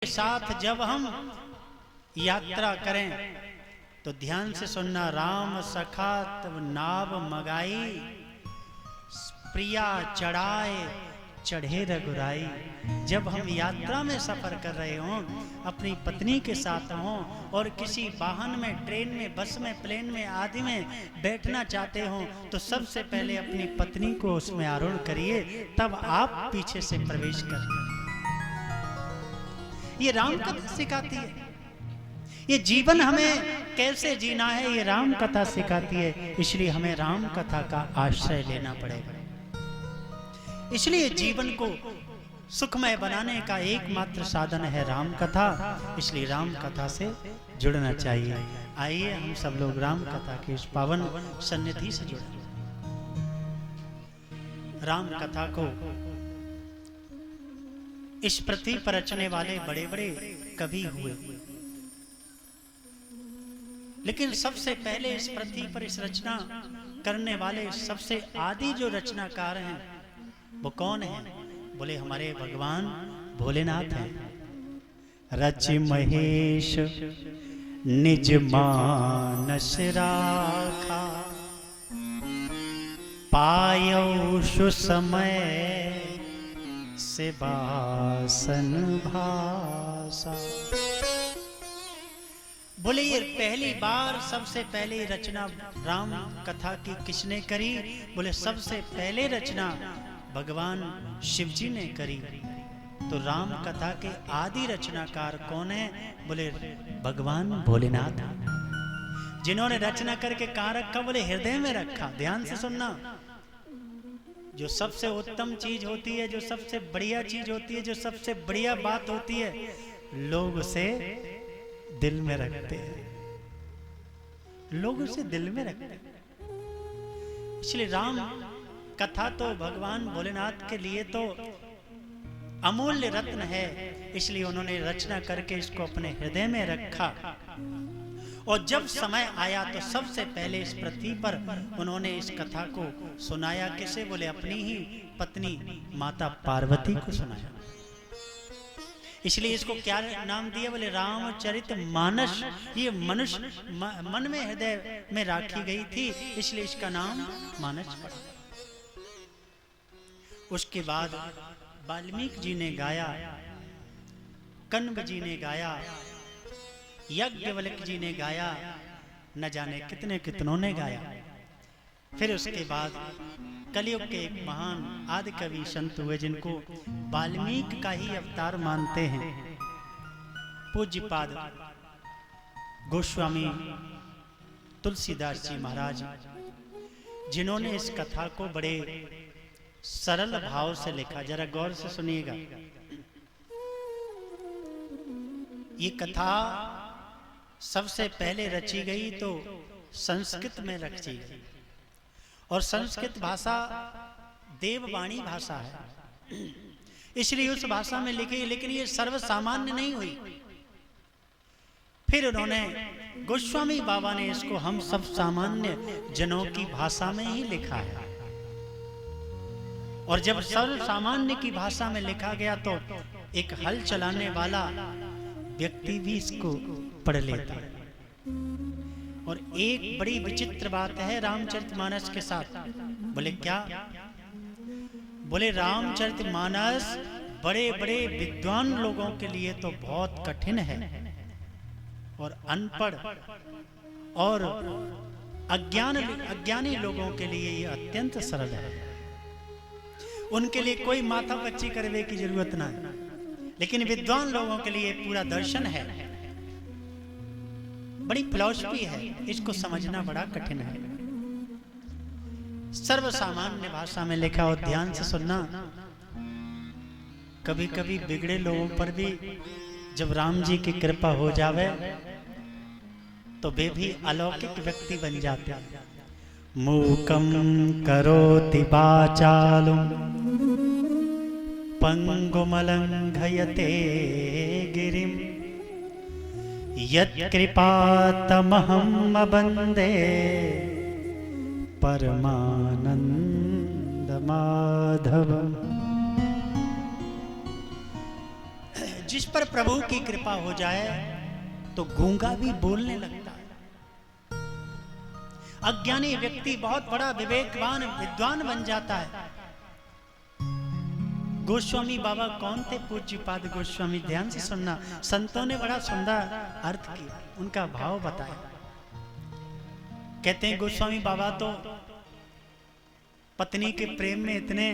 साथ जब हम यात्रा करें तो ध्यान से सुनना। राम सखा तब नाव मगाई, प्रिया चढ़ाए चढ़े रघुराई। जब हम यात्रा में सफर कर रहे हों, अपनी पत्नी के साथ हों और किसी वाहन में, ट्रेन में, बस में, प्लेन में आदि में बैठना चाहते हों, तो सबसे पहले अपनी पत्नी को उसमें आरूढ़ करिए, तब आप पीछे से प्रवेश करिए। ये राम कथा सिखाती है। ये जीवन हमें कैसे जीना है, ये राम कथा सिखाती है। इसलिए हमें राम कथा का आश्रय लेना पड़ेगा। इसलिए जीवन को सुखमय बनाने का एकमात्र साधन है राम कथा। इसलिए राम कथा से जुड़ना चाहिए। आइए हम सब लोग राम कथा की इस पावन सन्निधि से जुड़ें। राम कथा को इस पृथ्वी पर रचने वाले बड़े बड़े कवि हुए, लेकिन सबसे पहले इस पृथ्वी पर इस रचना करने वाले सबसे आदि जो रचनाकार हैं वो कौन है? बोले हमारे भगवान भोलेनाथ हैं। रच महेश निज मानस राखा, पायो सुसमय से बासन भाषा। बोले ये पहली बार सबसे पहले रचना राम कथा की किसने करी? बोले सबसे पहले रचना भगवान शिव जी ने करी। तो राम कथा के आदि रचनाकार कौन है? बोले भगवान भोलेनाथ, जिन्होंने रचना करके कहाँ रखा? बोले हृदय में रखा। ध्यान से सुनना। जो सबसे उत्तम चीज होती है, जो सबसे बढ़िया चीज होती है, जो सबसे बढ़िया बात होती है, लोग उसे दिल में रखते हैं। लोग उसे दिल में रखते हैं। इसलिए राम कथा तो भगवान भोलेनाथ के लिए तो अमूल्य रत्न है। इसलिए उन्होंने रचना करके इसको अपने हृदय में रखा। और जब समय आया तो सबसे पहले इस पृथ्वी पर उन्होंने इस कथा को सुनाया। किसे? बोले अपनी ही पत्नी माता पार्वती को सुनाया। इसलिए इसको क्या नाम दिया? बोले रामचरित मानस। ये मनुष्य मन में, हृदय में राखी गई थी, इसलिए इसका नाम मानस पड़ा। उसके बाद वाल्मीकि जी ने गाया, कण्व जी ने गाया, याज्ञवल्क्य जी ने गाया, न जाने कितने कितनों ने गाया। फिर उसके बाद कलयुग के एक महान आदि कवि संत हुए, जिनको वाल्मीकि का ही अवतार मानते हैं, पूज्यपाद गोस्वामी तुलसीदास जी महाराज, जिन्होंने इस कथा को बड़े सरल भाव से लिखा। जरा गौर से सुनिएगा। ये कथा सबसे पहले रची गई तो संस्कृत में रची गई, और संस्कृत भाषा देववाणी भाषा है, इसलिए उस भाषा में लिखी। लेकिन ये सर्वसामान्य नहीं हुई। फिर उन्होंने, गोस्वामी बाबा ने इसको हम सब सामान्य जनों की भाषा में ही लिखा है। और जब सर्व सामान्य की भाषा में लिखा गया तो एक हल चलाने वाला व्यक्ति भी इसको पढ़ लेता है। और एक बड़ी विचित्र बात है रामचरितमानस के साथ। बोले क्या? बोले रामचरितमानस बड़े बड़े विद्वान लोगों के लिए तो बहुत कठिन है, और अनपढ़ और अज्ञानी लोगों के लिए ये अत्यंत सरल है। उनके लिए कोई माथा पच्ची करने की जरूरत ना है, लेकिन विद्वान लोगों के लिए पूरा दर्शन है, बड़ी फिलॉसफी है, इसको समझना बड़ा कठिन है। सर्वसामान्य भाषा में लिखा हो। ध्यान से सुनना। कभी कभी बिगड़े लोगों पर भी जब राम जी की कृपा हो जावे तो वे भी अलौकिक व्यक्ति बन जाते हैं। मूकं करोति वाचालं पंगुमलंघयते गिरिं, यत्कृपातमहं वन्दे परमानंद माधव। जिस पर प्रभु की कृपा हो जाए तो गूंगा भी बोलने लगता है। अज्ञानी व्यक्ति बहुत बड़ा विवेकवान विद्वान बन जाता है। गोस्वामी बाबा कौन थे? पूज्यपाद गोस्वामी, ध्यान से सुनना, संतों ने बड़ा सुंदर अर्थ किया, उनका भाव बताया। कहते हैं गोस्वामी बाबा तो पत्नी के प्रेम में इतने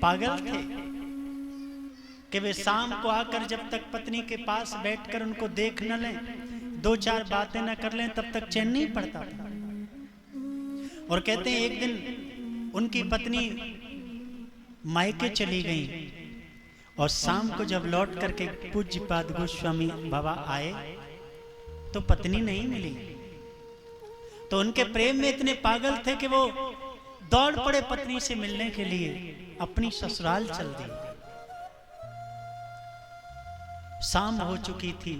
पागल थे कि वे शाम को आकर जब तक पत्नी के पास बैठकर उनको देख न लें, दो चार बातें न कर लें, तब तक चैन नहीं पड़ता था। और कहते हैं एक दिन उनकी पत्नी मायके चली गई और शाम को जब लौट करके पूज्यपाद गोस्वामी बाबा आए तो पत्नी नहीं मिली। तो उनके प्रेम में इतने पागल थे कि वो दौड़ पड़े पत्नी से मिलने के लिए, अपनी ससुराल चल दी। शाम हो चुकी थी,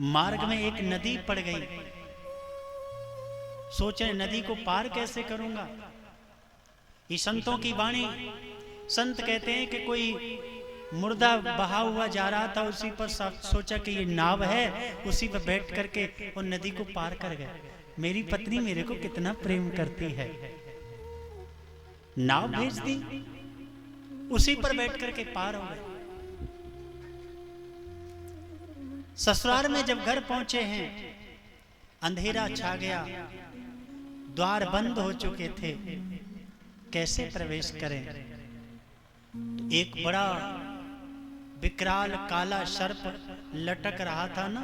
मार्ग में एक नदी पड़ गई। सोचे नदी को पार कैसे करूंगा। ये संतों की वाणी, संत कहते हैं कि कोई मुर्दा बहा हुआ जा रहा था, उसी पर सोचा कि ये नाव है, उसी पर बैठ करके वो नदी को पार कर गए। मेरी पत्नी मेरे को कितना प्रेम करती है, नाव भेज दी, उसी पर बैठ करके पार हो गए। ससुराल में जब घर पहुंचे हैं, अंधेरा छा गया, द्वार बंद हो चुके थे, कैसे प्रवेश करें। एक बड़ा विकराल काला सर्प लटक रहा था ना।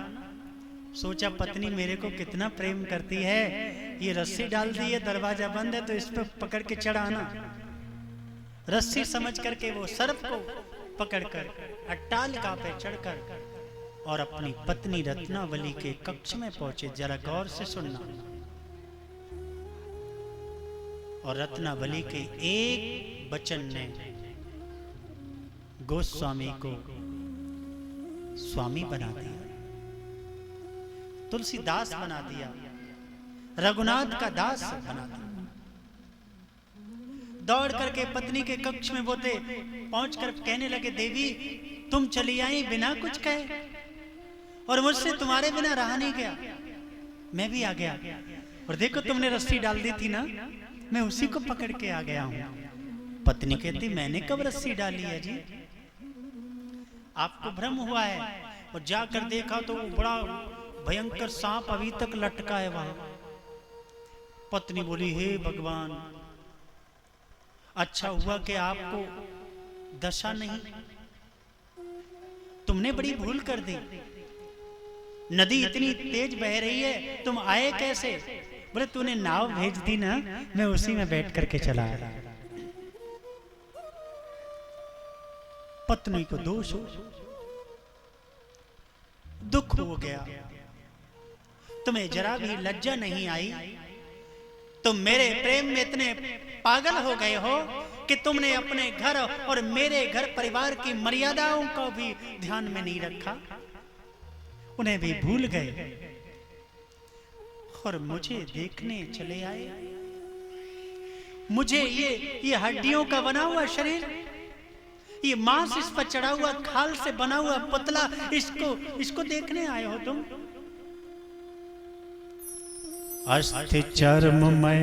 सोचा पत्नी मेरे को कितना प्रेम करती है, ये रस्सी डाल दी है, दरवाजा बंद है, तो इस पर पकड़ के चढ़ाना। रस्सी समझ करके वो सर्प को पकड़कर अट्टालिका पे चढ़कर और अपनी पत्नी रत्नावली के कक्ष में पहुंचे। जरा गौर से सुनना। और रत्नावली के एक वचन ने गोस्वामी को स्वामी बना दिया, तुलसीदास बना दिया, रघुनाथ का दास बना दिया। दौड़ करके पत्नी के कक्ष में वो थे, पहुंचकर कहने लगे, देवी तुम चली आई बिना कुछ कहे, और मुझसे तुम्हारे बिना रहा नहीं गया, मैं भी आ गया। और देखो तुमने रस्सी डाल दी थी ना, मैं उसी को पकड़ के आ गया हूं। पत्नी कहती मैंने कब रस्सी डाली है जी, आपको भ्रम हुआ है। और जाकर देखा तो वो बड़ा भयंकर सांप अभी तक लटका है वहां। पत्नी बोली हे भगवान, अच्छा हुआ कि आपको दशा नहीं, तुमने बड़ी भूल कर दी। नदी इतनी तेज बह रही है, तुम आए कैसे? बोले तूने नाव भेज दी ना, मैं उसी में बैठ करके चला आया। पत्नी को दोष हो, दुख हो गया, तुम्हें जरा भी लज्जा नहीं आई। तुम मेरे प्रेम में इतने पागल हो गए हो कि तुमने अपने घर और मेरे घर परिवार की मर्यादाओं को भी ध्यान में नहीं रखा, उन्हें भी भूल गए और मुझे देखने चले आए। मुझे ये हड्डियों का बना हुआ शरीर, ये मांस इस पर चढ़ा हुआ, खाल से बना हुआ पतला, इसको देखने आए हो तुम। अस्थि चर्ममय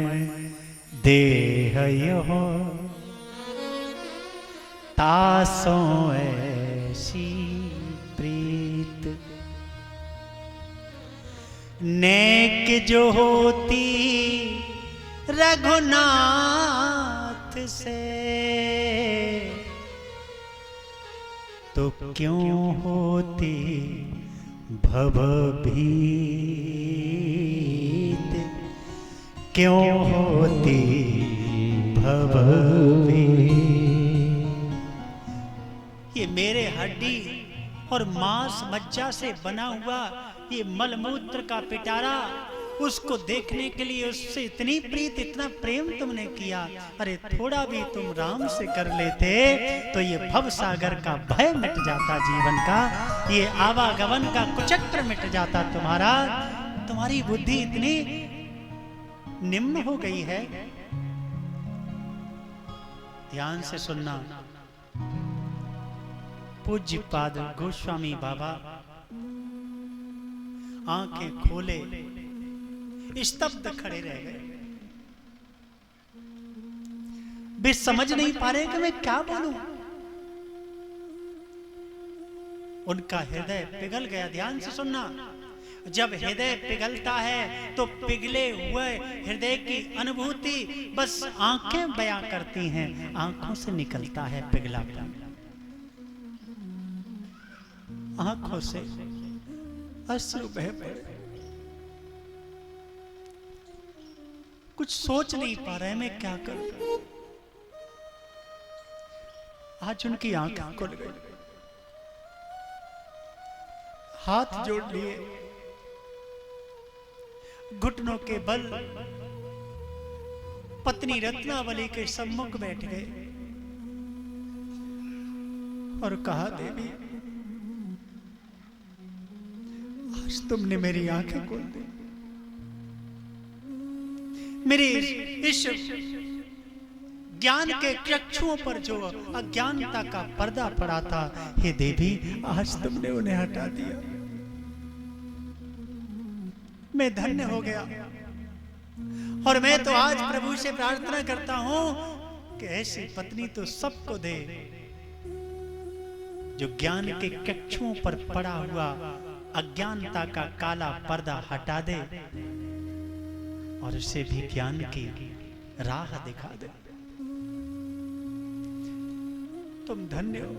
देह यहो, तासों ऐसी प्रीत, नेक जो होती रघुनाथ से, तो क्यों होती भवभीत, क्यों होती भवभीत। ये मेरे हड्डी और मांस मज्जा से बना हुआ ये मलमूत्र का पिटारा, उसको देखने के लिए उससे इतनी प्रीत, इतना प्रेम तुमने किया। अरे थोड़ा भी तुम राम से कर लेते तो ये भव सागर का भय मिट जाता, जीवन का ये आवागमन का कुचक्र मिट जाता तुम्हारा। तुम्हारी बुद्धि इतनी निम्न हो गई है। ध्यान से सुनना, पूज्यपाद गोस्वामी बाबा आंखें खोले स्तब्ध खड़े रह गए। वे समझ नहीं पा रहे कि मैं क्या बोलूं। उनका हृदय पिघल गया। ध्यान से सुनना, जब हृदय पिघलता है तो पिघले हुए हृदय की अनुभूति बस आंखें बयां करती हैं। आंखों से निकलता है पिघलापन, आंखों से अश्रु बह पड़े। कुछ सोच नहीं पा रहे मैं क्या करूं। आज उनकी आंखें खुल गई, हाथ जोड़ लिए, घुटनों के बल पत्नी रत्नावली के सम्मुख बैठ गए और कहा, देवी आज तुमने मेरी आंखें खोल दी। मेरे इस ज्ञान के चक्षुओं पर जो अज्ञानता का पर्दा पड़ा था, हे देवी आज तुमने उन्हें हटा दिया। मैं धन्य हो गया और मैं तो आज प्रभु से प्रार्थना करता हूं कि ऐसी पत्नी तो सबको दे जो ज्ञान के चक्षुओं पर पड़ा हुआ अज्ञानता का काला पर्दा हटा दे और उसे भी ज्ञान की राह दिखा दे। तुम धन्य हो,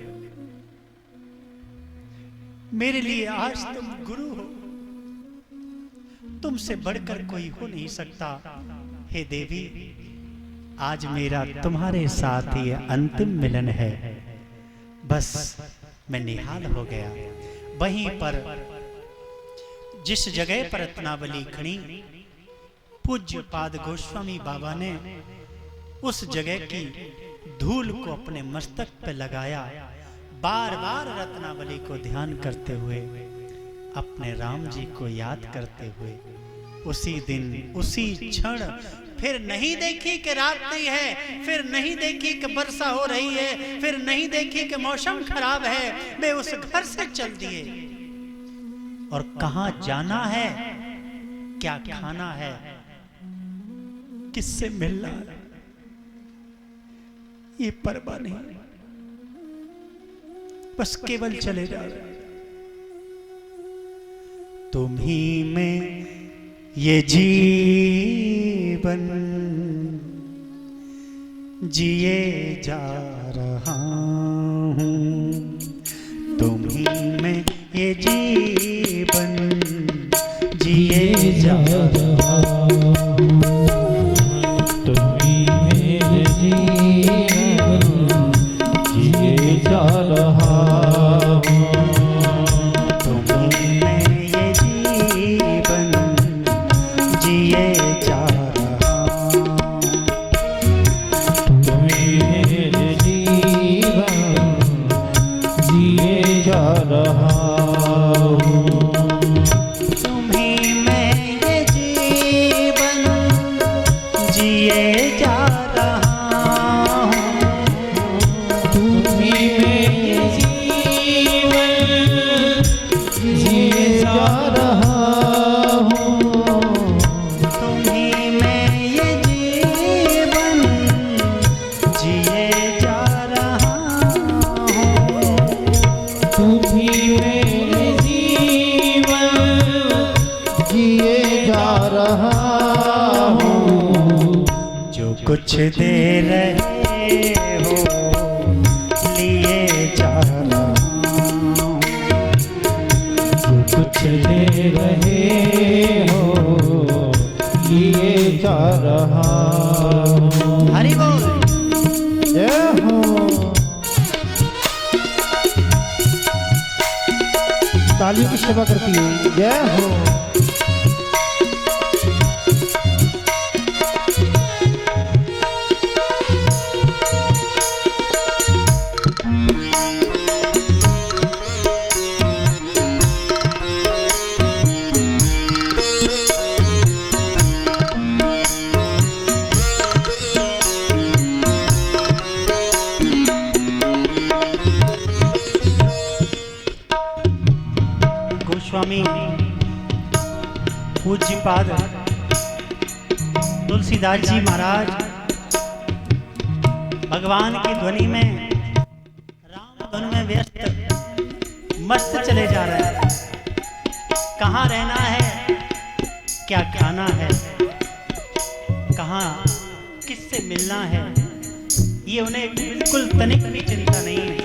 मेरे लिए आज तुम गुरु हो, तुमसे बढ़कर कोई हो नहीं सकता। हे देवी आज मेरा तुम्हारे साथ ये अंतिम मिलन है। बस मैं निहाल हो गया। वहीं पर जिस जगह पर रत्नावली खड़ी, पूज्यपाद गोस्वामी बाबा ने उस जगह की धूल को अपने मस्तक पे लगाया, बार बार रत्नावली को ध्यान करते हुए, अपने राम जी को याद करते हुए। उसी दिन उसी क्षण फिर नहीं देखी कि रात नहीं है, फिर नहीं देखी कि वर्षा हो रही है, फिर नहीं देखी कि मौसम खराब है। वे उस घर से चल दिए और कहां जाना है, क्या खाना है, किससे मिलना है, ये परवाह नहीं, बस केवल चले जा रहे। तुम ही में ये जीवन जिए जा रहा हूं, तुम ही में ये जीवन जिए जा रहा हूं, तुम ही में जीवन जिए जा रहा हूं, कुछ दे रहे हो लिए जा रहा हूं, कुछ दे रहे हो लिए जा रहा हूं। हरि बोल, जय हो। तालियों की सेवा करती है, जय हो। गोस्वामी पूज्यपाद तुलसीदास जी महाराज भगवान की ध्वनि में, राम धुन में व्यस्त मस्त चले जा रहे हैं। कहाँ रहना है, क्या खाना है, कहाँ किससे मिलना है, ये उन्हें बिल्कुल तनिक भी चिंता नहीं है,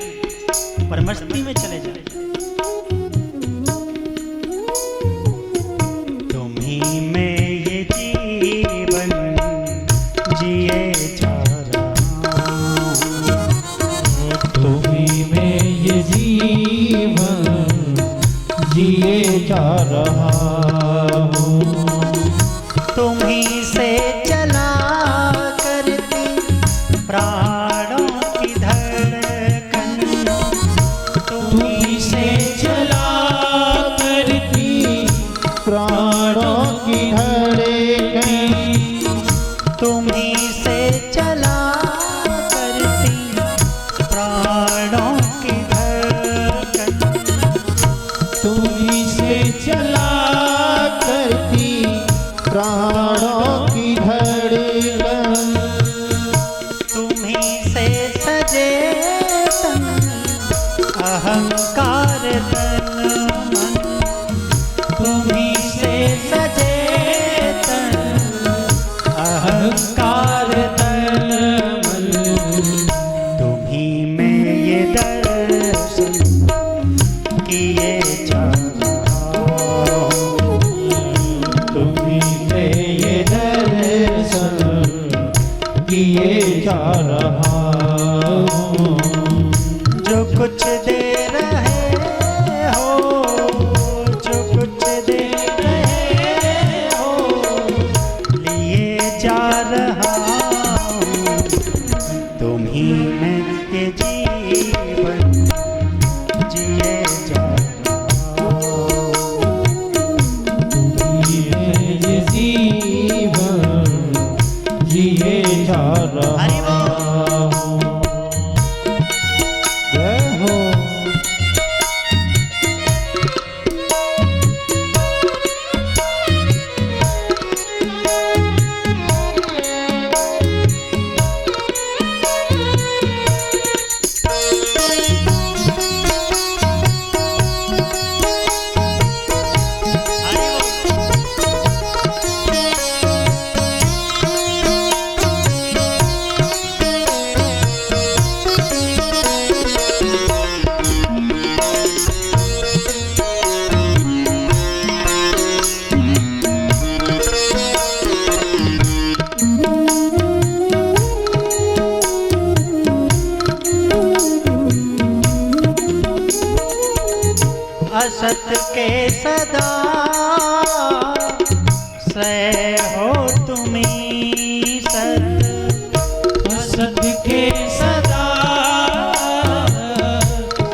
पर मस्ती में चले जा रहे हैं। तुम्हीं में ये जीवन जिए जा रहा हूं, तुम्हीं में ये जीवन जिए जा रहा हूँ। तुम्हीं से चला करती प्राणों की धड़कन, तुम्हीं से चला करती प्राणों की धड़कन, तुम्हीं से चला करती प्राणों की धड़कन, तुम्हीं से चला करती प्राणों की धड़कन, तुम्हीं से सजे तन अहंकार तन मन, तुम्हीं से सजे तन अहंकार तन मन, तुम्हीं में ये दर्शन किए जा रहा हूं, तुम्हीं में ये दर्शन किए जा रहा हूँ। जो कुछ दे रहे हो, जो कुछ दे रहे हो, लिए जा रहा हूं, तुम्हीं में ये जीवन जिए जा रहा हूं। तुम्हीं में ये जीवन जिए जा हरि रहा बोल। हूँ। जय हो। हरि बोल। असत के सदा से हो तुम्हीं सत, असत के सदा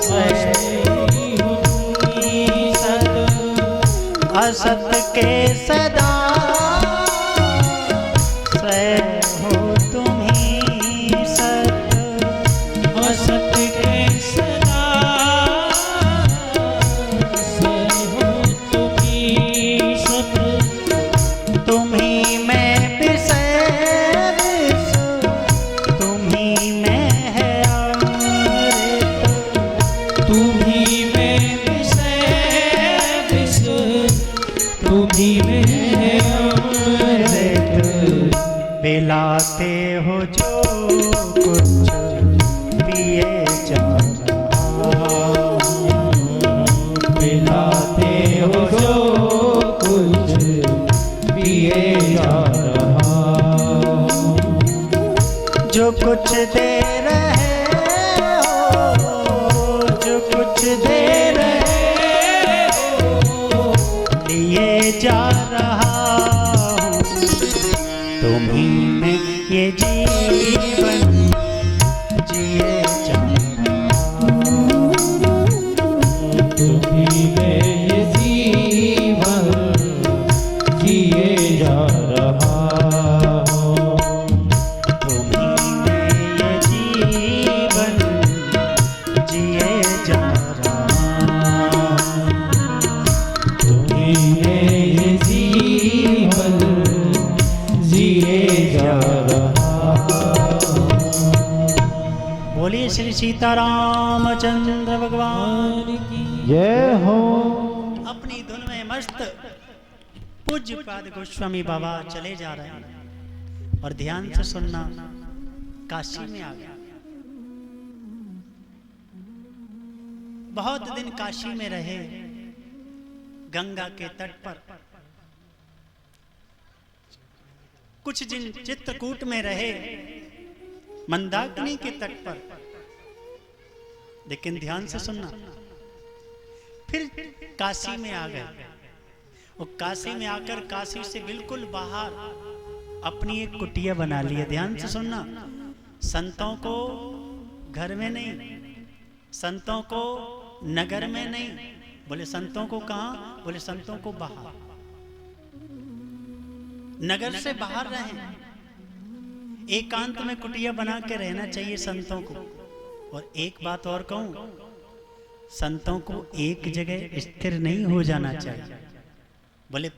से हो तुम्हीं सत, असत के सदा से हो तुम्हीं सत, असत के सदा से हो तुम्हीं सत, तुम्हीं में विषय विष, तुम्हीं में है अमृत, तुम्हीं में विषय विष, तुम्हीं में है अमृत, पिलाते हो जो कुछ पिए जा रहा हूं, पिलाते हो जो कुछ पिए जा रहा हूँ। जो कुछ दे रहे हो, जो कुछ दे रहे हो, लिए जा रहा हूं, तुम्हीं में ये जीवन जिए जा रहा हूं, तुम्हीं में ये जीवन जिए जा रहा हूँ। तुम्हीं में ये जीवन जिए जा रहा हूं, सीतारामचंद्र भगवान की जय हो। अपनी धुन में मस्त पूज्य पाद गोस्वामी बाबा चले जा रहे हैं और ध्यान से सुनना। काशी में आ गया, बहुत दिन काशी में रहे, गंगा के तट पर। कुछ दिन चित्रकूट में रहे, मंदाकिनी के तट पर। लेकिन ध्यान से सुनना, फिर काशी में आ गए और काशी में आकर काशी से बिल्कुल बाहर अपनी एक कुटिया बना ली है। ध्यान से सुनना, संतों को घर में नहीं, संतों को नगर में नहीं, बोले संतों को कहां? बोले संतों को बाहर, नगर से बाहर रहें, एकांत में कुटिया बना के रहना चाहिए संतों को। और एक बात और कहूं, संतों को एक जगह स्थिर नहीं हो जाना चाहिए। बोले